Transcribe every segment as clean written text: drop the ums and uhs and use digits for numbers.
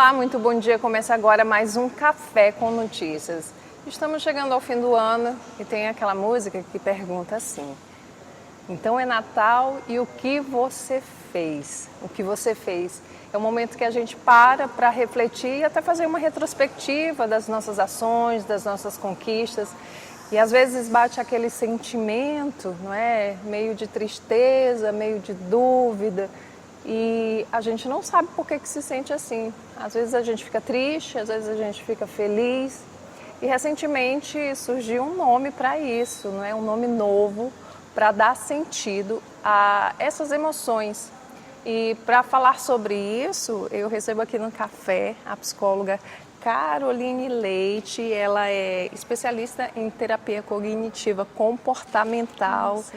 Olá, muito bom dia. Começa agora mais um Café com Notícias. Estamos chegando ao fim do ano e tem aquela música que pergunta assim: então é Natal e o que você fez? O que você fez? É um momento que a gente para refletir e até fazer uma retrospectiva das nossas ações, das nossas conquistas. E às vezes bate aquele sentimento, não é? Meio de tristeza, meio de dúvida. E a gente não sabe por que se sente assim. Às vezes a gente fica triste, às vezes a gente fica feliz. E recentemente surgiu um nome para isso, não é? Um nome novo para dar sentido a essas emoções. E para falar sobre isso, eu recebo aqui no café a psicóloga Caroline Leite. Ela é especialista em terapia cognitiva comportamental. Nossa.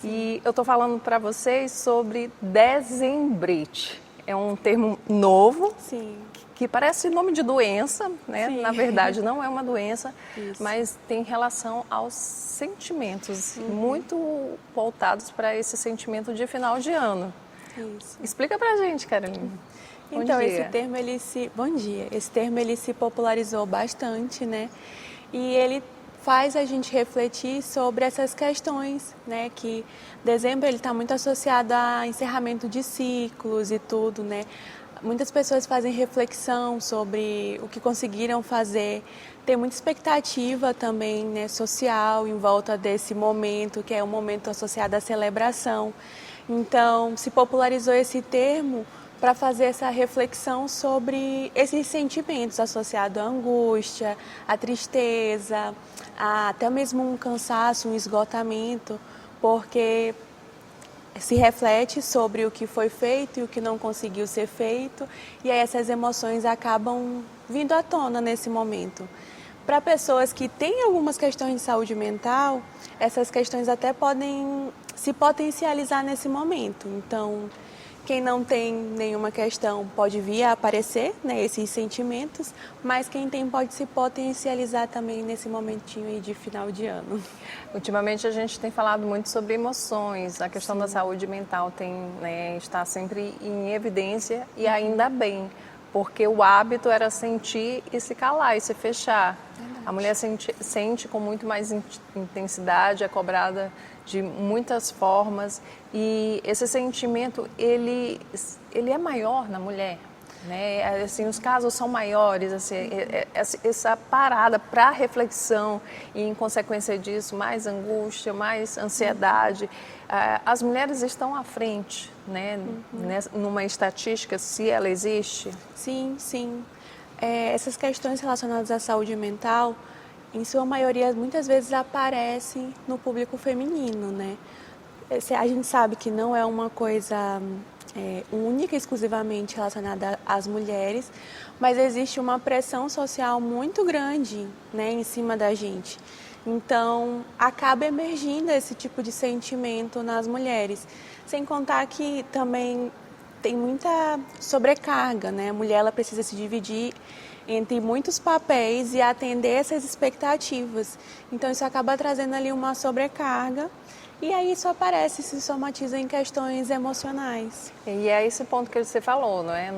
E eu estou falando para vocês sobre dezembrite. É um termo novo, Sim. que parece nome de doença, né? Sim. Na verdade não é uma doença, Isso. mas tem relação aos sentimentos, muito voltados para esse sentimento de final de ano. Isso. Explica pra gente, Caroline. Então, Bom dia. Bom dia. Esse termo ele se popularizou bastante, né? E ele faz a gente refletir sobre essas questões, né? Que dezembro ele está muito associado a encerramento de ciclos e tudo, né? Muitas pessoas fazem reflexão sobre o que conseguiram fazer. Tem muita expectativa também, né, social em volta desse momento, que é um momento associado à celebração. Então, se popularizou esse termo para fazer essa reflexão sobre esses sentimentos associados à angústia, à tristeza, até mesmo um cansaço, um esgotamento, porque se reflete sobre o que foi feito e o que não conseguiu ser feito, e aí essas emoções acabam vindo à tona nesse momento. Para pessoas que têm algumas questões de saúde mental, essas questões até podem se potencializar nesse momento. Então, quem não tem nenhuma questão pode vir a aparecer, né, esses sentimentos, mas quem tem pode se potencializar também nesse momentinho aí de final de ano. Ultimamente a gente tem falado muito sobre emoções, a questão Sim. da saúde mental está sempre em evidência e ainda bem, porque o hábito era sentir e se calar e se fechar. Verdade. A mulher sente com muito mais intensidade, é cobrada de muitas formas e esse sentimento ele é maior na mulher, né? Assim, os casos são maiores, assim, essa parada para reflexão e em consequência disso mais angústia, mais ansiedade. As mulheres estão à frente, né? Numa estatística, se ela existe. Sim, sim. Essas questões relacionadas à saúde mental, em sua maioria, muitas vezes aparecem no público feminino, né? A gente sabe que não é uma coisa única, exclusivamente relacionada às mulheres, mas existe uma pressão social muito grande, né, em cima da gente. Então, acaba emergindo esse tipo de sentimento nas mulheres. Sem contar que também tem muita sobrecarga, né? A mulher ela precisa se dividir entre muitos papéis e atender essas expectativas. Então isso acaba trazendo ali uma sobrecarga e aí isso aparece, se somatiza em questões emocionais. E é esse ponto que você falou, não é?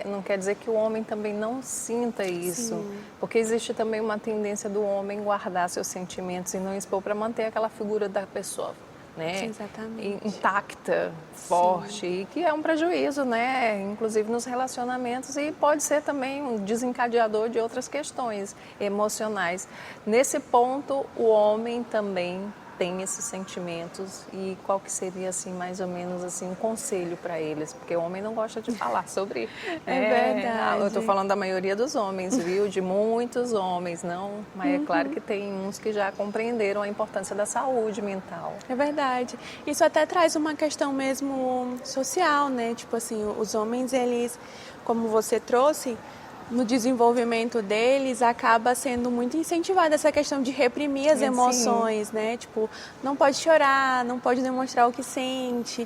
Não quer dizer que o homem também não sinta isso, Sim. porque existe também uma tendência do homem guardar seus sentimentos e não expor para manter aquela figura da pessoa, né? Exatamente. Intacta, forte, e que é um prejuízo, né? Inclusive nos relacionamentos e pode ser também um desencadeador de outras questões emocionais. Nesse ponto, o homem também tem esses sentimentos e qual que seria assim mais ou menos assim um conselho para eles, porque o homem não gosta de falar sobre verdade. eu estou falando da maioria dos homens, viu, de muitos homens, não, mas é claro que tem uns que já compreenderam a importância da saúde mental. É verdade. Isso até traz uma questão mesmo social, né? Tipo assim, os homens, eles, como você trouxe, no desenvolvimento deles acaba sendo muito incentivada essa questão de reprimir as emoções, né? Tipo, não pode chorar, não pode demonstrar o que sente.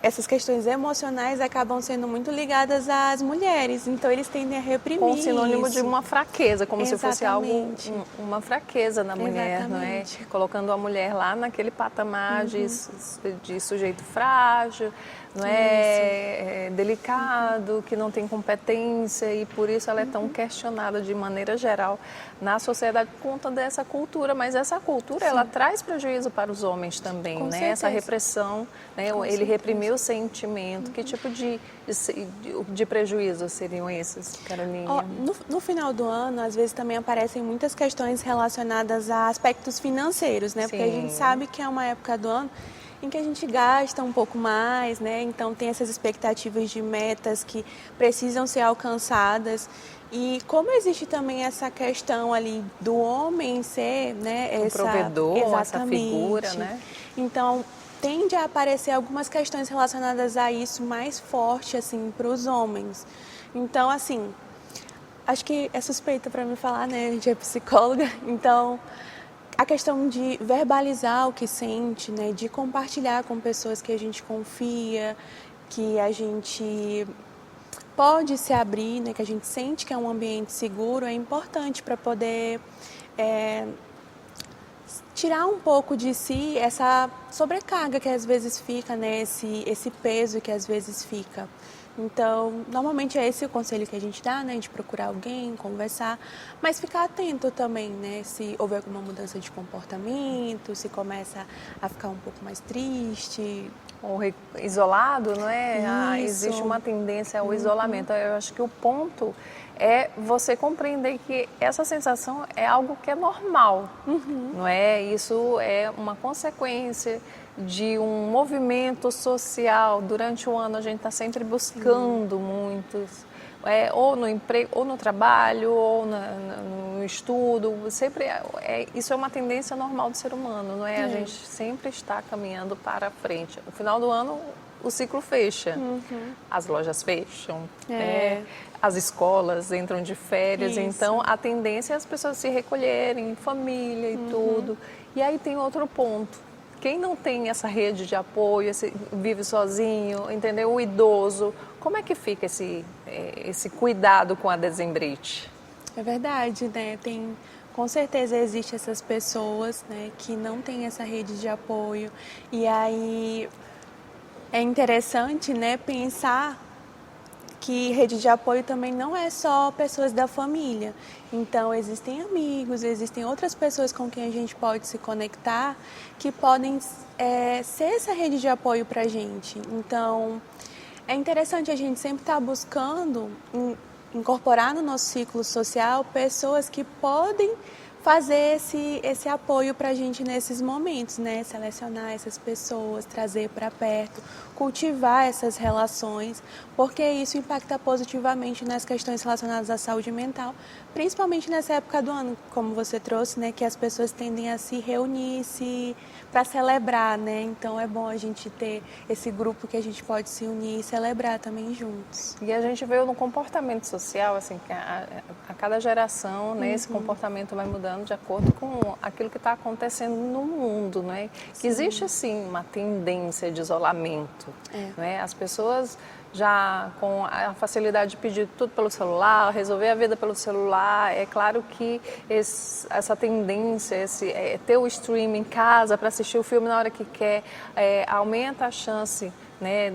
Essas questões emocionais acabam sendo muito ligadas às mulheres, então eles tendem a reprimir com sinônimo isso. de uma fraqueza, como se fosse algo, Exatamente. uma fraqueza na mulher, não é? Exatamente. Colocando a mulher lá naquele patamar de sujeito frágil, não é delicado, que não tem competência e por isso ela é tão questionada de maneira geral na sociedade por conta dessa cultura, mas essa cultura ela traz prejuízo para os homens também, Com né? certeza. Essa repressão, né? Ele reprimiu o sentimento. Que tipo de prejuízo seriam esses, Carolina? No final do ano, às vezes também aparecem muitas questões relacionadas a aspectos financeiros, né? Porque a gente sabe que é uma época do ano em que a gente gasta um pouco mais, né? Então tem essas expectativas de metas que precisam ser alcançadas. E como existe também essa questão ali do homem ser, né, O provedor, essa figura, né? Então tende a aparecer algumas questões relacionadas a isso mais forte assim para os homens. Então assim, acho que é suspeita para me falar, né? A gente é psicóloga, então a questão de verbalizar o que sente, né, de compartilhar com pessoas que a gente confia, que a gente pode se abrir, né, que a gente sente que é um ambiente seguro, é importante para poder tirar um pouco de si essa sobrecarga que às vezes fica, né, esse peso que às vezes fica. Então, normalmente é esse o conselho que a gente dá, né, de procurar alguém, conversar, mas ficar atento também, né, se houver alguma mudança de comportamento, se começa a ficar um pouco mais triste. Ou isolado, não é? Isso. Existe uma tendência ao isolamento. Eu acho que o ponto é você compreender que essa sensação é algo que é normal, não é? Isso é uma consequência de um movimento social. Durante o ano a gente está sempre buscando muitos, ou no emprego, ou no trabalho, ou no estudo. Sempre isso é uma tendência normal do ser humano, não é? A gente sempre está caminhando para frente. No final do ano o ciclo fecha, as lojas fecham, as escolas entram de férias, então a tendência é as pessoas se recolherem, família e tudo. E aí tem outro ponto. Quem não tem essa rede de apoio, vive sozinho, entendeu? O idoso, como é que fica esse cuidado com a dezembrite? É verdade, né? Com certeza existem essas pessoas, né, que não têm essa rede de apoio. E aí é interessante, né, pensar que rede de apoio também não é só pessoas da família. Então, existem amigos, existem outras pessoas com quem a gente pode se conectar que podem ser essa rede de apoio para a gente. Então, é interessante a gente sempre estar buscando incorporar no nosso ciclo social pessoas que podem fazer esse apoio para a gente nesses momentos, né? Selecionar essas pessoas, trazer para perto, cultivar essas relações, porque isso impacta positivamente nas questões relacionadas à saúde mental, principalmente nessa época do ano, como você trouxe, né? Que as pessoas tendem a se reunir para celebrar, né? Então é bom a gente ter esse grupo que a gente pode se unir e celebrar também juntos. E a gente vê no comportamento social, assim, que a cada geração, né, esse comportamento vai mudando de acordo com aquilo que está acontecendo no mundo, não é? Que existe, sim, uma tendência de isolamento, não é? As pessoas já com a facilidade de pedir tudo pelo celular, resolver a vida pelo celular, é claro que essa tendência, ter o streaming em casa para assistir o filme na hora que quer, aumenta a chance, né,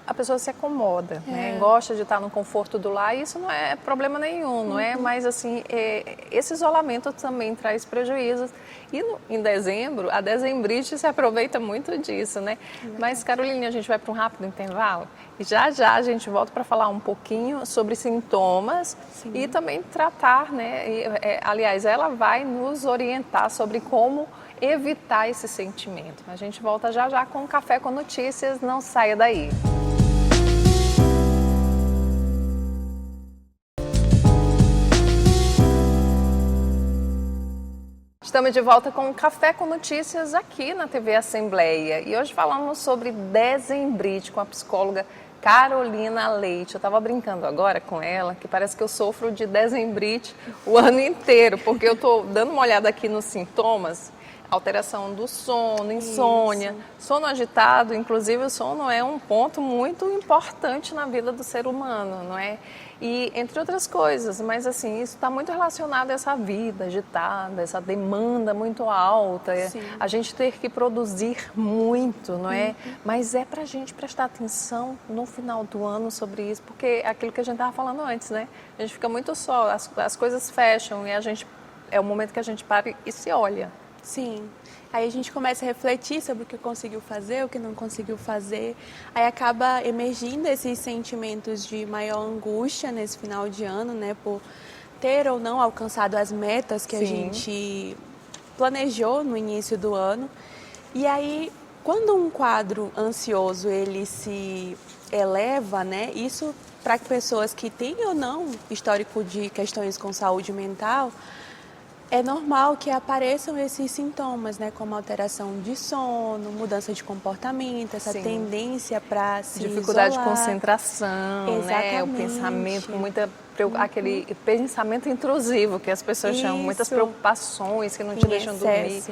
a pessoa se acomoda, né, gosta de estar no conforto do lar, e isso não é problema nenhum, não é? Mas assim, esse isolamento também traz prejuízos. E em dezembro, a dezembrite se aproveita muito disso, né? Mas, Carolina, a gente vai para um rápido intervalo e já a gente volta para falar um pouquinho sobre sintomas e também tratar, né? Aliás, ela vai nos orientar sobre como evitar esse sentimento. A gente volta já com Café com Notícias, não saia daí. Estamos de volta com o Café com Notícias aqui na TV Assembleia e hoje falamos sobre dezembrite com a psicóloga Carolina Leite. Eu estava brincando agora com ela que parece que eu sofro de dezembrite o ano inteiro, porque eu estou dando uma olhada aqui nos sintomas. Alteração do sono, insônia, sono agitado, inclusive o sono é um ponto muito importante na vida do ser humano, não é? e entre outras coisas, mas assim, isso está muito relacionado a essa vida agitada, essa demanda muito alta, a gente ter que produzir muito, não é? Mas é para a gente prestar atenção no final do ano sobre isso, porque é aquilo que a gente estava falando antes, né? A gente fica muito só, as coisas fecham e é o momento que a gente para e se olha. Sim. Aí a gente começa a refletir sobre o que conseguiu fazer, o que não conseguiu fazer. Aí acaba emergindo esses sentimentos de maior angústia nesse final de ano, né? Por ter ou não alcançado as metas que a gente planejou no início do ano. E aí, quando um quadro ansioso ele se eleva, né? Isso para pessoas que têm ou não histórico de questões com saúde mental, é normal que apareçam esses sintomas, né, como alteração de sono, mudança de comportamento, essa tendência para se dificuldade isolar. De concentração, né, o pensamento com muita aquele pensamento intrusivo que as pessoas chamam, muitas preocupações que não te deixam dormir,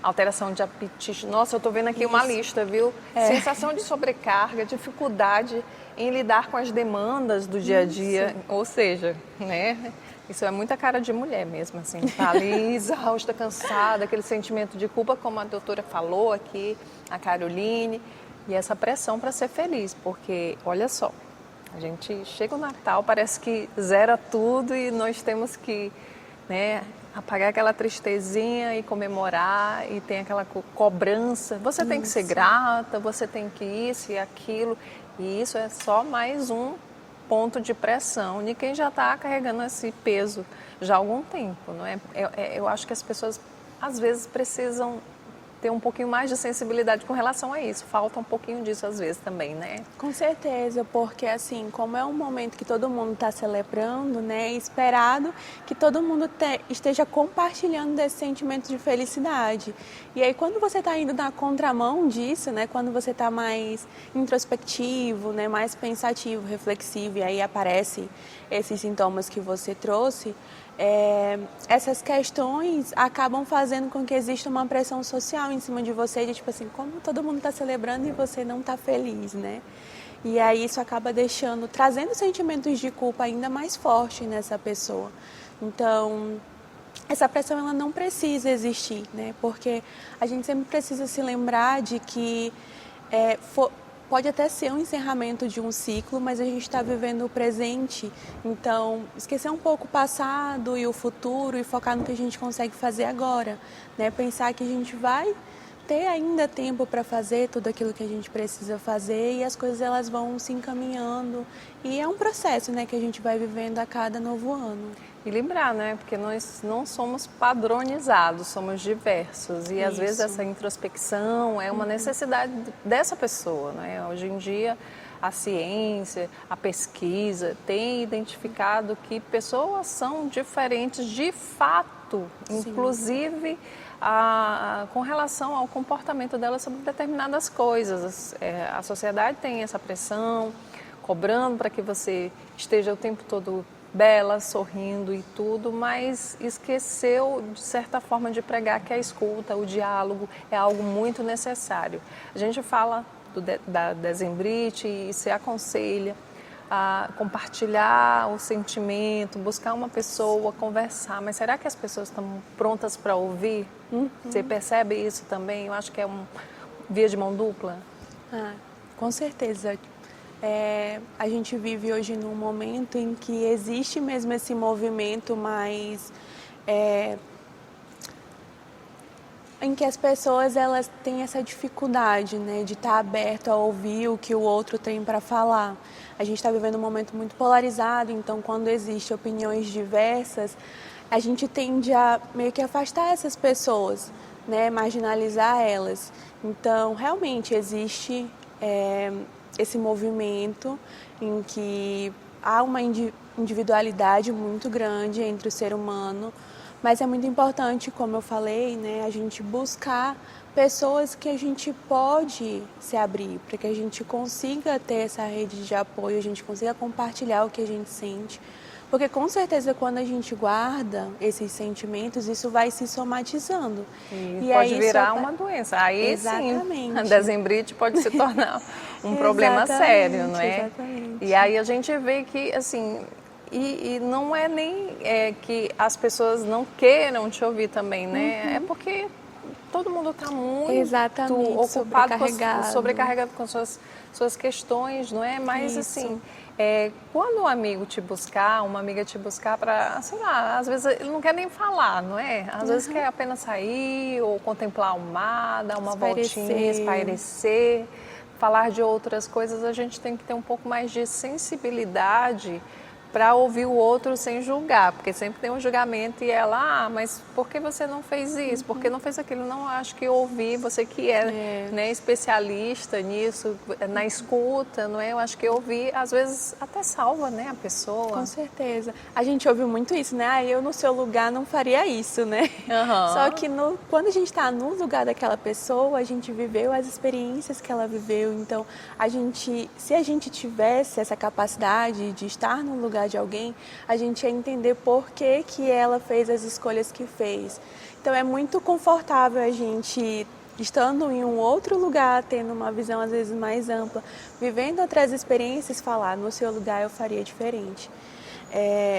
alteração de apetite. Nossa, eu estou vendo aqui uma lista, viu? Sensação de sobrecarga, dificuldade em lidar com as demandas do dia a dia, ou seja, né? Isso é muita cara de mulher mesmo, assim, tá ali exausta, cansada, aquele sentimento de culpa, como a doutora falou aqui, a Caroline, e essa pressão para ser feliz, porque, olha só, a gente chega o Natal, parece que zera tudo e nós temos que, né, apagar aquela tristezinha e comemorar, e tem aquela cobrança, você tem que ser grata, você tem que isso e aquilo, e isso é só mais um ponto de pressão de quem já está carregando esse peso já há algum tempo, não é? Eu acho que as pessoas às vezes precisam ter um pouquinho mais de sensibilidade com relação a isso. Falta um pouquinho disso às vezes também, né? Com certeza, porque assim, como é um momento que todo mundo está celebrando, né, esperado que todo mundo esteja compartilhando desse sentimento de felicidade. E aí quando você está indo na contramão disso, né, quando você está mais introspectivo, né, mais pensativo, reflexivo, e aí aparecem esses sintomas que você trouxe, essas questões acabam fazendo com que exista uma pressão social em cima de você, de tipo assim, como todo mundo está celebrando e você não está feliz, né? E aí isso acaba trazendo sentimentos de culpa ainda mais fortes nessa pessoa. Então, essa pressão ela não precisa existir, né? Porque a gente sempre precisa se lembrar de que pode até ser um encerramento de um ciclo, mas a gente está vivendo o presente. Então, esquecer um pouco o passado e o futuro e focar no que a gente consegue fazer agora, né? Pensar que a gente vai ter ainda tempo para fazer tudo aquilo que a gente precisa fazer e as coisas elas vão se encaminhando. E é um processo, né, que a gente vai vivendo a cada novo ano. E lembrar, né, porque nós não somos padronizados, somos diversos e às vezes essa introspecção é uma necessidade dessa pessoa, né? Hoje em dia a ciência, a pesquisa tem identificado que pessoas são diferentes de fato, inclusive com relação ao comportamento delas sobre determinadas coisas. A sociedade tem essa pressão, cobrando para que você esteja o tempo todo bela, sorrindo e tudo, mas esqueceu, de certa forma, de pregar que a escuta, o diálogo é algo muito necessário. A gente fala da Dezembrite e se aconselha a compartilhar o sentimento, buscar uma pessoa, conversar, mas será que as pessoas estão prontas para ouvir? Você percebe isso também? Eu acho que é via de mão dupla. Com certeza. A gente vive hoje num momento em que existe mesmo esse movimento mais em que as pessoas elas têm essa dificuldade, né, de estar aberto a ouvir o que o outro tem para falar. A gente está vivendo um momento muito polarizado, então quando existem opiniões diversas, a gente tende a meio que afastar essas pessoas, né, marginalizar elas. Então realmente existe esse movimento em que há uma individualidade muito grande entre o ser humano, mas é muito importante, como eu falei, né, a gente buscar pessoas que a gente pode se abrir, para que a gente consiga ter essa rede de apoio, a gente consiga compartilhar o que a gente sente. Porque com certeza quando a gente guarda esses sentimentos, isso vai se somatizando. E pode virar uma doença. Aí sim, a Dezembrite pode se tornar um problema sério, não é? Exatamente. E aí a gente vê que, assim, E não é nem que as pessoas não queiram te ouvir também, né? É porque todo mundo está muito Exatamente, ocupado, sobrecarregado com suas questões, não é? Mas assim, quando um amigo te buscar, uma amiga te buscar para, sei lá, às vezes ele não quer nem falar, não é? Às vezes quer apenas sair ou contemplar o mar, dar uma voltinha, espairecer, falar de outras coisas, a gente tem que ter um pouco mais de sensibilidade para ouvir o outro sem julgar, porque sempre tem um julgamento e ela, mas por que você não fez isso? Por que não fez aquilo? Não, acho que ouvir, você que né, especialista nisso, na escuta, não é? Eu acho que ouvir, às vezes, até salva, né, a pessoa. Com certeza. A gente ouve muito isso, né? Ah, eu no seu lugar não faria isso, né? Só que quando a gente está no lugar daquela pessoa, a gente viveu as experiências que ela viveu. Então, se a gente tivesse essa capacidade de estar no lugar de alguém, a gente ia entender por que que ela fez as escolhas que fez. Então é muito confortável a gente, estando em um outro lugar, tendo uma visão às vezes mais ampla, vivendo outras experiências, falar, no seu lugar eu faria diferente.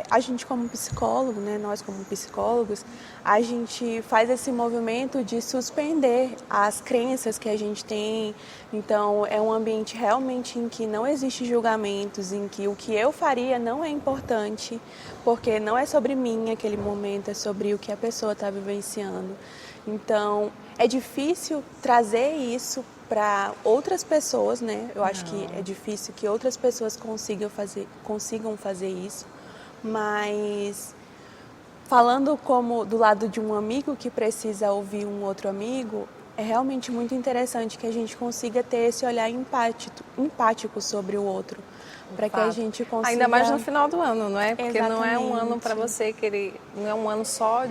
A gente como psicólogo, né, nós como psicólogos, a gente faz esse movimento de suspender as crenças que a gente tem. Então é um ambiente realmente em que não existe julgamentos, em que o que eu faria não é importante, porque não é sobre mim aquele momento, é sobre o que a pessoa está vivenciando. Então é difícil trazer isso para outras pessoas, né? Eu acho que é difícil que outras pessoas consigam fazer isso. Mas falando como do lado de um amigo que precisa ouvir um outro amigo, é realmente muito interessante que a gente consiga ter esse olhar empático sobre o outro, para que a gente consiga... Ainda mais no final do ano, não é? Porque Exatamente. Não é um ano para você querer, não é um ano só,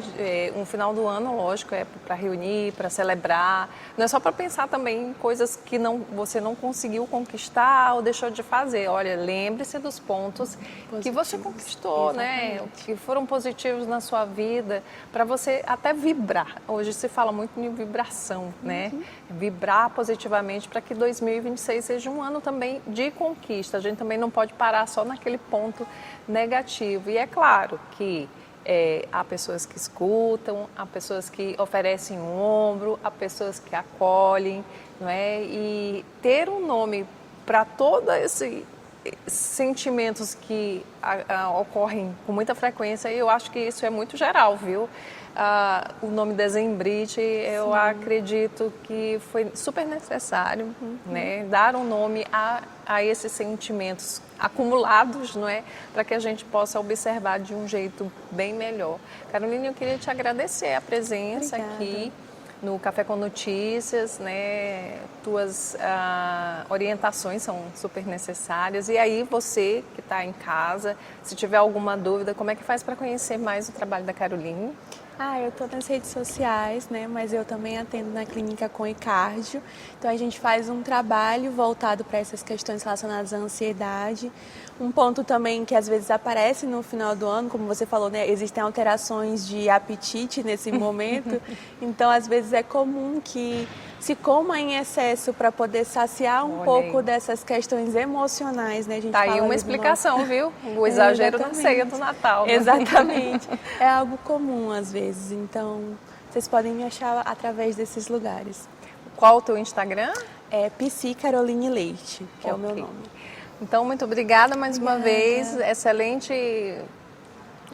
um final do ano, lógico, é para reunir, para celebrar, não é só para pensar também em coisas que você não conseguiu conquistar ou deixou de fazer. Olha, lembre-se dos pontos que você conquistou, né? Que foram positivos na sua vida, para você até vibrar. Hoje se fala muito em vibração, né? Vibrar positivamente para que 2026 seja um ano também de conquista. A gente também não pode parar só naquele ponto negativo. E é claro que há pessoas que escutam, há pessoas que oferecem um ombro, há pessoas que acolhem, não é? E ter um nome para todos esses sentimentos que ocorrem com muita frequência, eu acho que isso é muito geral, viu? O nome Dezembrite, eu acredito que foi super necessário, né? Dar um nome a esses sentimentos acumulados, não é? Para que a gente possa observar de um jeito bem melhor. Carolina, eu queria te agradecer a presença aqui no Café com Notícias, né? Tuas orientações são super necessárias. E aí, você que está em casa, se tiver alguma dúvida, como é que faz para conhecer mais o trabalho da Caroline? Eu estou nas redes sociais, né? Mas eu também atendo na clínica com Cardio. Então a gente faz um trabalho voltado para essas questões relacionadas à ansiedade. Um ponto também que às vezes aparece no final do ano, como você falou, né? Existem alterações de apetite nesse momento. Então às vezes é comum que se coma em excesso para poder saciar um pouco dessas questões emocionais, né? A gente tá aí uma explicação, viu? O exagero na ceia do Natal. Né? Exatamente. É algo comum às vezes, então vocês podem me achar através desses lugares. Qual o teu Instagram? É Psi Caroline Leite, que é o meu nome. Então, muito obrigada mais uma vez. Excelente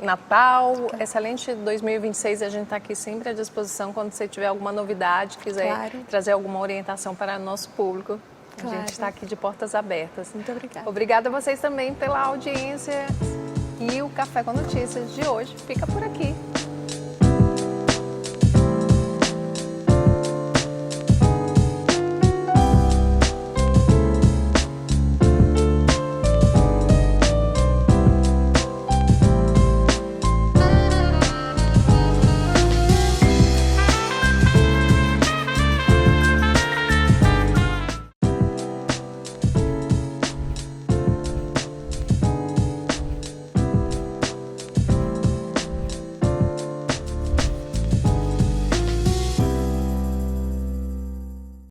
Natal, excelente 2026. A gente está aqui sempre à disposição quando você tiver alguma novidade, quiser trazer alguma orientação para o nosso público. A gente está aqui de portas abertas. Muito obrigada. Obrigada a vocês também pela audiência. E o Café com Notícias de hoje fica por aqui.